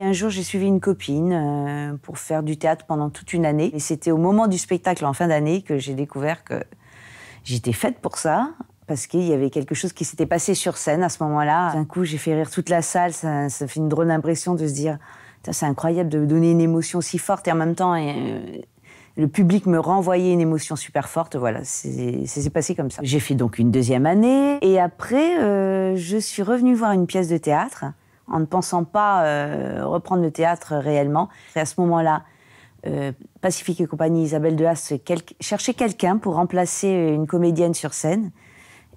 Un jour, j'ai suivi une copine pour faire du théâtre pendant toute une année. Et c'était au moment du spectacle en fin d'année que j'ai découvert que j'étais faite pour ça, parce qu'il y avait quelque chose qui s'était passé sur scène à ce moment-là. D'un coup, j'ai fait rire toute la salle. Ça fait une drôle d'impression de se dire « c'est incroyable de donner une émotion si forte » et en même temps, le public me renvoyait une émotion super forte. Voilà, ça s'est passé comme ça. J'ai fait donc une deuxième année et après, je suis revenue voir une pièce de théâtre en ne pensant pas reprendre le théâtre réellement. Et à ce moment-là, Pacifique et compagnie, Isabelle Dehaze cherchait quelqu'un pour remplacer une comédienne sur scène.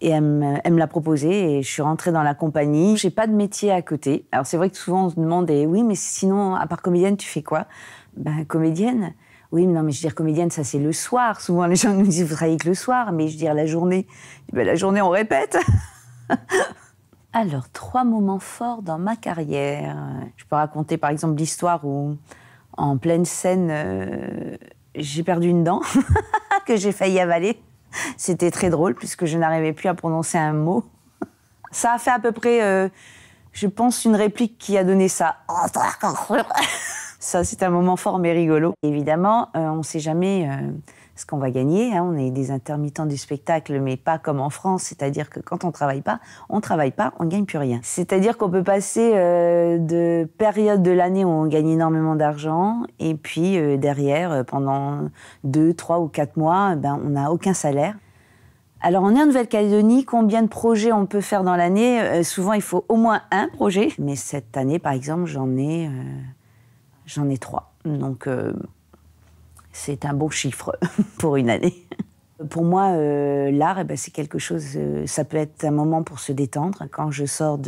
Et elle me l'a proposé et je suis rentrée dans la compagnie. J'ai pas de métier à côté. Alors c'est vrai que souvent on se demande oui, mais sinon, à part comédienne, tu fais quoi? Ben, comédienne. Oui, mais non, mais je veux dire, comédienne, ça c'est le soir. Souvent les gens nous disent, vous travaillez que le soir, mais je veux dire, la journée, ben, la journée on répète. Alors, 3 moments forts dans ma carrière. Je peux raconter par exemple l'histoire où, en pleine scène, j'ai perdu une dent que j'ai failli avaler. C'était très drôle puisque je n'arrivais plus à prononcer un mot. Ça a fait à peu près, je pense, une réplique qui a donné ça. Ça, c'est un moment fort mais rigolo. Évidemment, on ne sait jamais ce qu'on va gagner. Hein. On est des intermittents du spectacle, mais pas comme en France. C'est-à-dire que quand on ne travaille pas, on ne gagne plus rien. C'est-à-dire qu'on peut passer de périodes de l'année où on gagne énormément d'argent, et puis derrière, pendant 2, 3 ou 4 mois, ben, on n'a aucun salaire. Alors, on est en Nouvelle-Calédonie. Combien de projets on peut faire dans l'année? Souvent, il faut au moins un projet. Mais cette année, par exemple, j'en ai 3. Donc, c'est un bon chiffre pour une année. Pour moi, l'art, c'est quelque chose... ça peut être un moment pour se détendre. Quand je sors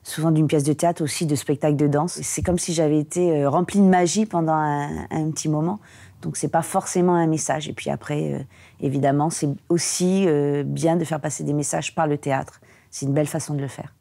souvent d'une pièce de théâtre, aussi de spectacle de danse, c'est comme si j'avais été remplie de magie pendant un petit moment. Donc, c'est pas forcément un message. Et puis après, évidemment, c'est aussi bien de faire passer des messages par le théâtre. C'est une belle façon de le faire.